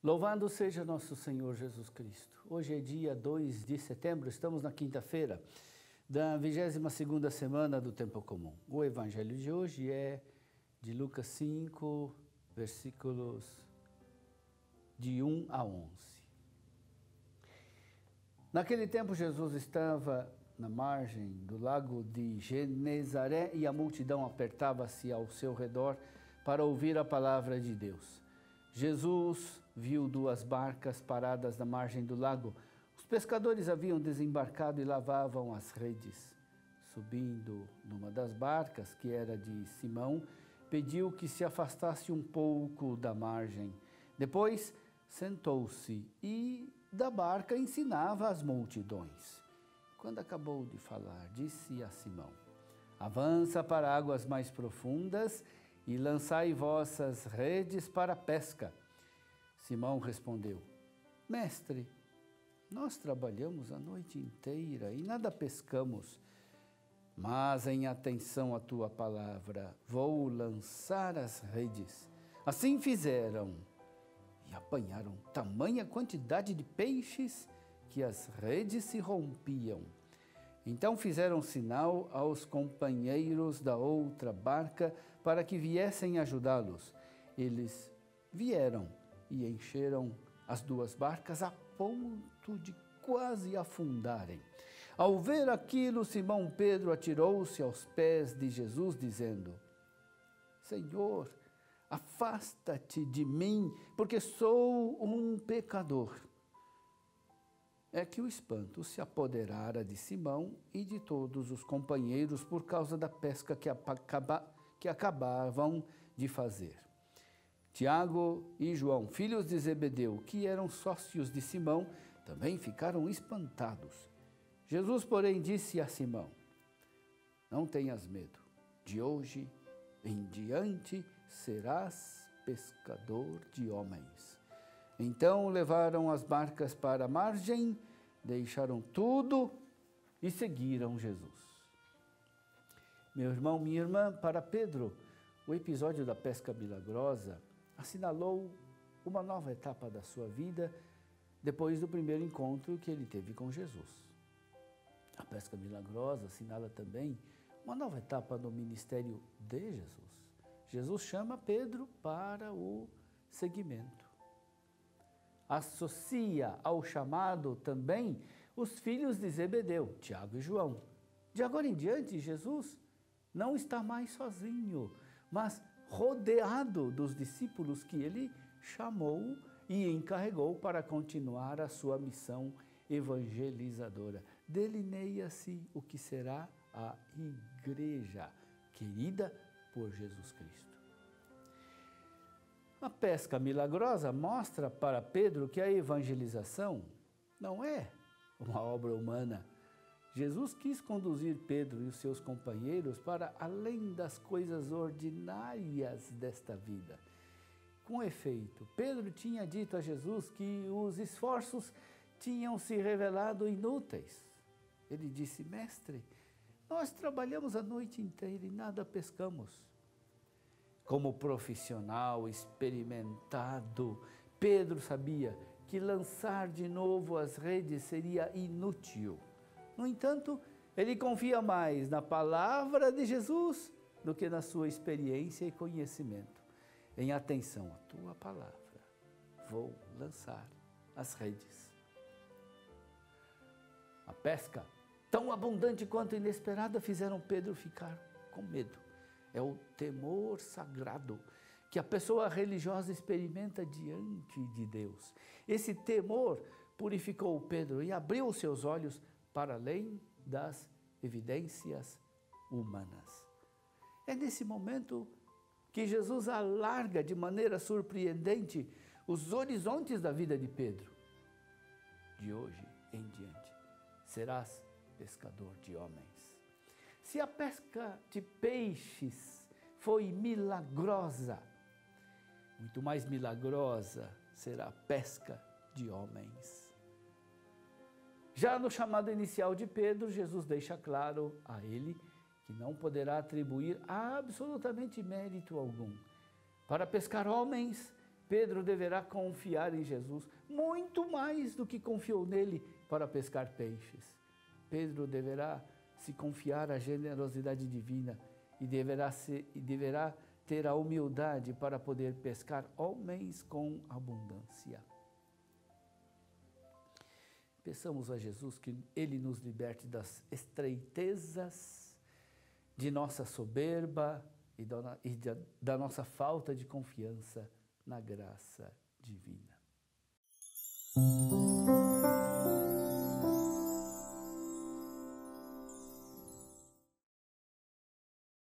Louvado seja nosso Senhor Jesus Cristo. Hoje é dia 2 de setembro, estamos na quinta-feira da 22ª semana do Tempo Comum. O evangelho de hoje é de Lucas 5, versículos de 1 a 11. Naquele tempo Jesus estava na margem do lago de Genezaré e a multidão apertava-se ao seu redor para ouvir a palavra de Deus. Jesus viu 2 barcas paradas na margem do lago. Os pescadores haviam desembarcado e lavavam as redes. Subindo numa das barcas, que era de Simão, pediu que se afastasse um pouco da margem. Depois sentou-se e da barca ensinava as multidões. Quando acabou de falar, disse a Simão: "Avança para águas mais profundas e lançai vossas redes para a pesca." Simão respondeu: "Mestre, nós trabalhamos a noite inteira e nada pescamos, mas em atenção à tua palavra, vou lançar as redes." Assim fizeram e apanharam tamanha quantidade de peixes que as redes se rompiam. Então fizeram sinal aos companheiros da outra barca para que viessem ajudá-los. Eles vieram e encheram as 2 barcas a ponto de quase afundarem. Ao ver aquilo, Simão Pedro atirou-se aos pés de Jesus, dizendo: "Senhor, afasta-te de mim, porque sou um pecador." É que o espanto se apoderara de Simão e de todos os companheiros por causa da pesca que acabavam de fazer. Tiago e João, filhos de Zebedeu, que eram sócios de Simão, também ficaram espantados. Jesus, porém, disse a Simão: "Não tenhas medo, de hoje em diante serás pescador de homens." Então levaram as barcas para a margem, deixaram tudo e seguiram Jesus. Meu irmão, minha irmã, para Pedro, o episódio da pesca milagrosa assinalou uma nova etapa da sua vida depois do primeiro encontro que ele teve com Jesus. A pesca milagrosa assinala também uma nova etapa no ministério de Jesus. Jesus chama Pedro para o seguimento. Associa ao chamado também os filhos de Zebedeu, Tiago e João. De agora em diante, Jesus não está mais sozinho, mas rodeado dos discípulos que ele chamou e encarregou para continuar a sua missão evangelizadora. Delineia-se o que será a igreja querida por Jesus Cristo. A pesca milagrosa mostra para Pedro que a evangelização não é uma obra humana. Jesus quis conduzir Pedro e os seus companheiros para além das coisas ordinárias desta vida. Com efeito, Pedro tinha dito a Jesus que os esforços tinham se revelado inúteis. Ele disse: "Mestre, nós trabalhamos a noite inteira e nada pescamos." Como profissional experimentado, Pedro sabia que lançar de novo as redes seria inútil. No entanto, ele confia mais na palavra de Jesus do que na sua experiência e conhecimento. Em atenção à tua palavra, vou lançar as redes. A pesca, tão abundante quanto inesperada, fizeram Pedro ficar com medo. É o temor sagrado que a pessoa religiosa experimenta diante de Deus. Esse temor purificou Pedro e abriu os seus olhos para além das evidências humanas. É nesse momento que Jesus alarga de maneira surpreendente os horizontes da vida de Pedro. De hoje em diante, serás pescador de homens. Se a pesca de peixes foi milagrosa, muito mais milagrosa será a pesca de homens. Já no chamado inicial de Pedro, Jesus deixa claro a ele que que não poderá atribuir absolutamente mérito algum. Para pescar homens, Pedro deverá confiar em Jesus muito mais do que confiou nele para pescar peixes. Pedro deverá se confiar à generosidade divina e deverá ter a humildade para poder pescar homens com abundância. Peçamos a Jesus que Ele nos liberte das estreitezas de nossa soberba e da nossa falta de confiança na graça divina.